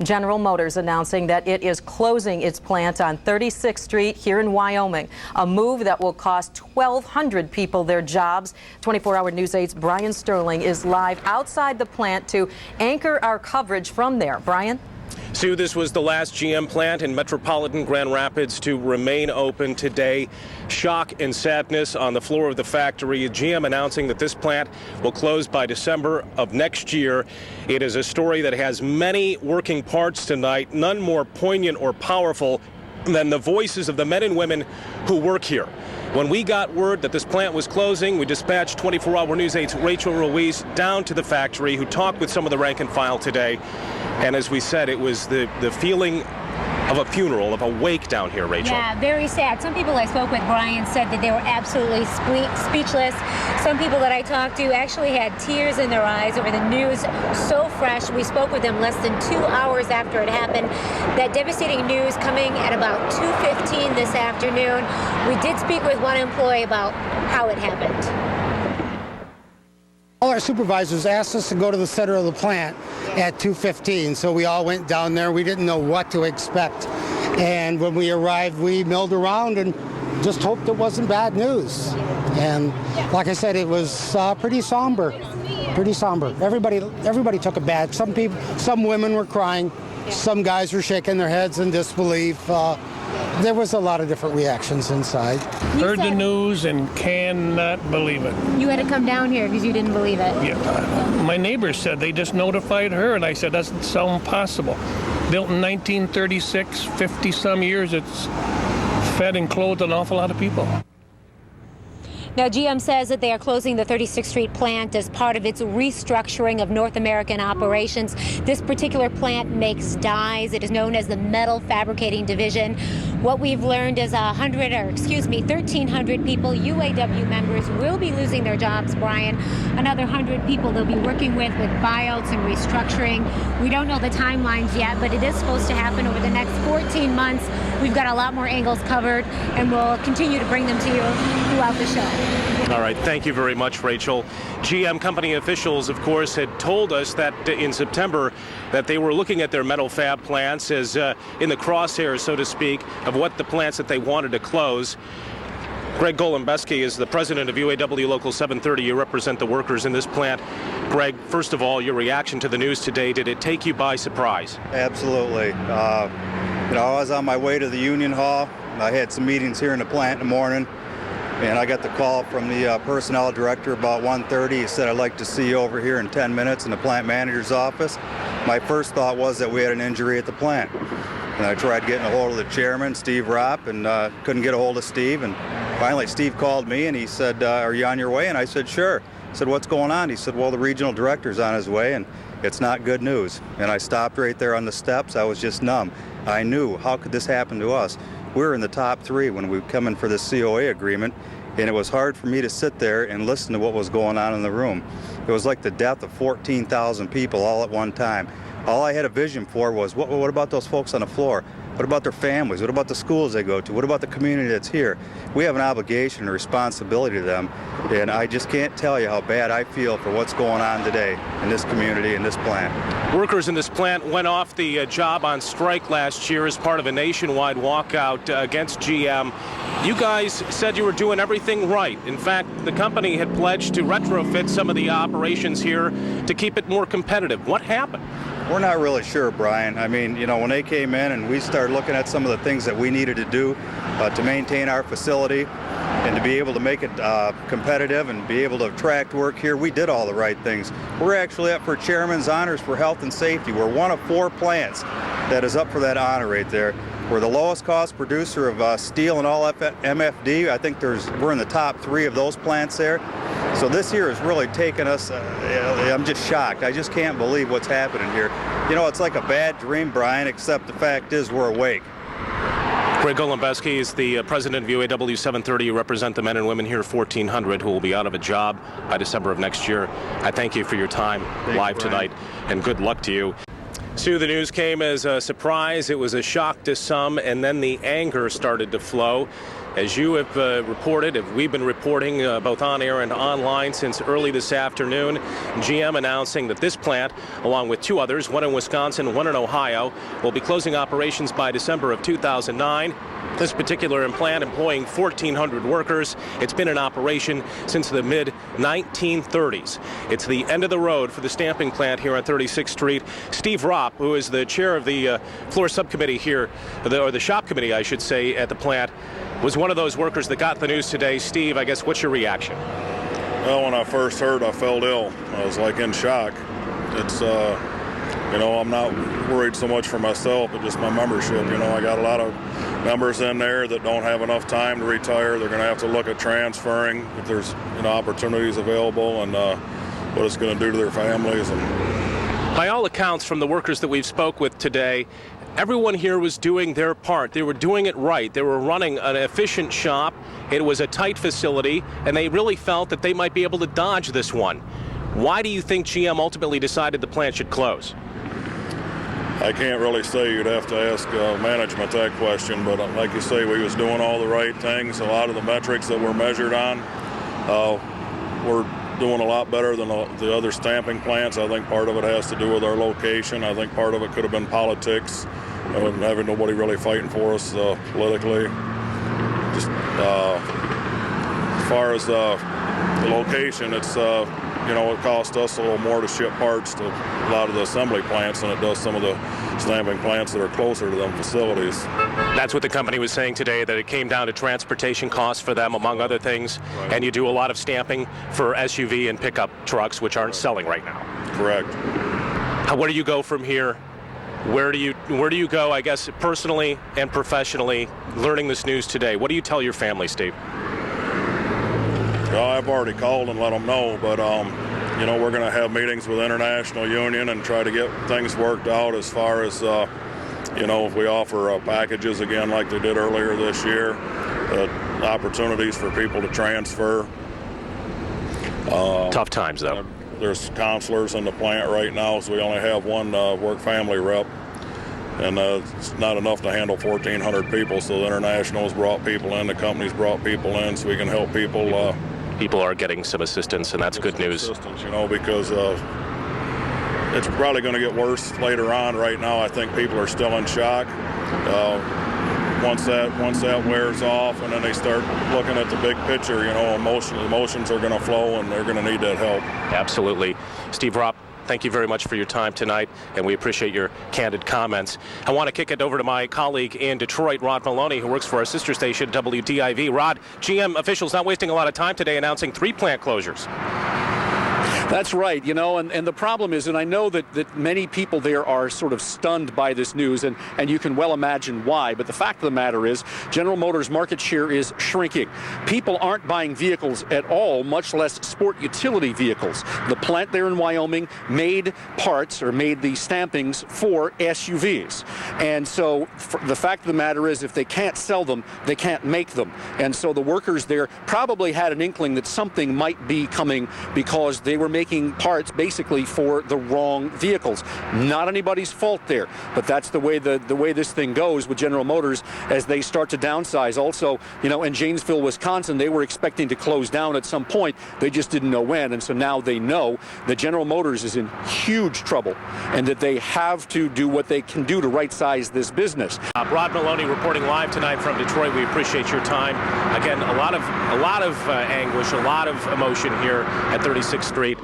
General Motors announcing that it is closing its plant on 36th Street here in Wyoming, a move that will cost 1,200 people their jobs. 24-hour News 8's Brian Sterling is live outside the plant to anchor our coverage from there. Brian? Sue, this was the last GM plant in metropolitan Grand Rapids to remain open today. Shock and sadness on the floor of the factory. GM announcing that this plant will close by December of next year. It is a story that has many working parts tonight, none more poignant or powerful than the voices of the men and women who work here. When we got word that this plant was closing, we dispatched 24-hour News 8's Rachel Ruiz down to the factory, who talked with some of the rank and file today. And as we said, it was the feeling of a funeral, of a wake down here, Rachel. Yeah, very sad. Some people I spoke with, Brian, said that they were absolutely speechless. Some people that I talked to actually had tears in their eyes over the news. So fresh. We spoke with them less than 2 hours after it happened. That devastating news coming at about 2:15 this afternoon. We did speak with one employee about how it happened. All our supervisors asked us to go to the center of the plant at 2:15, so we all went down there. We didn't know what to expect. And when we arrived, we milled around and just hoped it wasn't bad news. And like I said, it was pretty somber. Pretty somber. Everybody took it bad. Some women were crying. Some guys were shaking their heads in disbelief. There was a lot of different reactions inside. Heard the news and cannot believe it. You had to come down here because you didn't believe it. Yeah, my neighbors said they just notified her, and I said, doesn't sound possible. Built in 1936, 50-some years, it's fed and clothed an awful lot of people. Now, GM says that they are closing the 36th Street plant as part of its restructuring of North American operations. This particular plant makes dies. It is known as the Metal Fabricating Division. What we've learned is 1,300 people, UAW members, will be losing their jobs, Brian. Another 100 people they'll be working with buyouts and restructuring. We don't know the timelines yet, but it is supposed to happen over the next 14 months. We've got a lot more angles covered, and we'll continue to bring them to you throughout the show. All right, thank you very much, Rachel. GM company officials, of course, had told us that in September that they were looking at their metal fab plants as in the crosshairs, so to speak, of what the plants that they wanted to close. Greg Golembeski is the president of UAW Local 730. You represent the workers in this plant. Greg, first of all, your reaction to the news today, did it take you by surprise? Absolutely. I was on my way to the Union Hall. I had some meetings here in the plant in the morning, and I got the call from the personnel director about 1:30. He said, I'd like to see you over here in 10 minutes in the plant manager's office. My first thought was that we had an injury at the plant. And I tried getting a hold of the chairman, Steve Ropp, and couldn't get a hold of Steve. And finally, Steve called me, and he said, are you on your way? And I said, sure. I said, what's going on? He said, well, the regional director's on his way, and it's not good news. And I stopped right there on the steps. I was just numb. I knew, how could this happen to us? We were in the top 3 when we come in for this COA agreement, and it was hard for me to sit there and listen to what was going on in the room. It was like the death of 14,000 people all at one time. All I had a vision for was, what about those folks on the floor? What about their families? What about the schools they go to? What about the community that's here? We have an obligation and responsibility to them, and I just can't tell you how bad I feel for what's going on today in this community, in this plant. Workers in this plant went off the job on strike last year as part of a nationwide walkout against GM. You guys said you were doing everything right. In fact, the company had pledged to retrofit some of the operations here to keep it more competitive. What happened? We're not really sure, Brian. I mean, when they came in and we started looking at some of the things that we needed to do to maintain our facility and to be able to make it competitive and be able to attract work here, we did all the right things. We're actually up for Chairman's Honors for Health and Safety. We're one of 4 plants that is up for that honor right there. We're the lowest cost producer of steel and all MFD. I think we're in the top 3 of those plants there. So this year has really taken us, I'm just shocked. I just can't believe what's happening here. It's like a bad dream, Brian, except the fact is we're awake. Greg Golembeski is the president of UAW 730. You represent the men and women here, 1,400, who will be out of a job by December of next year. I thank you for your time live tonight, and good luck to you. Sue, the news came as a surprise. It was a shock to some, and then the anger started to flow as you have reported, we've been reporting both on air and online since early this afternoon, GM announcing that this plant, along with 2 others, one in Wisconsin, one in Ohio, will be closing operations by December of 2009. This particular plant employing 1,400 workers. It's been in operation since the mid-1930s. It's the end of the road for the stamping plant here on 36th Street. Steve Ropp, who is the chair of the floor subcommittee here, or the shop committee, I should say, at the plant, was one of those workers that got the news today. Steve, I guess, what's your reaction? Well, when I first heard, I felt ill. I was like in shock. It's, I'm not worried so much for myself, but just my membership. I got a lot of members in there that don't have enough time to retire. They're going to have to look at transferring if there's, opportunities available, and what it's going to do to their families. And by all accounts from the workers that we've spoke with today, everyone here was doing their part. They were doing it right. They were running an efficient shop. It was a tight facility, and they really felt that they might be able to dodge this one. Why do you think GM ultimately decided the plant should close? I can't really say. You'd have to ask management that question, but like you say, we was doing all the right things. A lot of the metrics that we're measured on, we're doing a lot better than the other stamping plants. I think part of it has to do with our location. I think part of it could have been politics, having nobody really fighting for us politically. Just as far as the location, it's it cost us a little more to ship parts to a lot of the assembly plants than it does some of the stamping plants that are closer to them facilities. That's what the company was saying today, that it came down to transportation costs for them, among other things. Right. And you do a lot of stamping for SUV and pickup trucks, which aren't selling right now. Correct. Where do you go from here? Where do you go, I guess, personally and professionally, learning this news today? What do you tell your family, Steve? Well, I've already called and let them know, but we're going to have meetings with International Union and try to get things worked out as far as if we offer packages again like they did earlier this year, opportunities for people to transfer. Tough times, though. There's counselors in the plant right now, so we only have one work-family rep, and it's not enough to handle 1,400 people. So the International's brought people in, the company's brought people in, so we can help people. People are getting some assistance, and that's good news. Assistance, because it's probably going to get worse later on. Right now, I think people are still in shock. Once that wears off, and then they start looking at the big picture, emotions are going to flow, and they're going to need that help. Absolutely. Steve Ropp, thank you very much for your time tonight, and we appreciate your candid comments. I want to kick it over to my colleague in Detroit, Rod Maloney, who works for our sister station, WOODTV. Rod, GM officials not wasting a lot of time today announcing 3 plant closures. That's right, and the problem is, and I know that many people there are sort of stunned by this news, and you can well imagine why, but the fact of the matter is General Motors' market share is shrinking. People aren't buying vehicles at all, much less sport utility vehicles. The plant there in Wyoming made parts, or made the stampings for SUVs. And so the fact of the matter is, if they can't sell them, they can't make them. And so the workers there probably had an inkling that something might be coming, because they were making parts basically for the wrong vehicles. Not anybody's fault there, but that's the way this thing goes with General Motors as they start to downsize. Also, in Janesville, Wisconsin, they were expecting to close down at some point. They just didn't know when, and so now they know that General Motors is in huge trouble and that they have to do what they can do to right-size this business. Rod Maloney reporting live tonight from Detroit. We appreciate your time. Again, a lot of anguish, a lot of emotion here at 36th Street.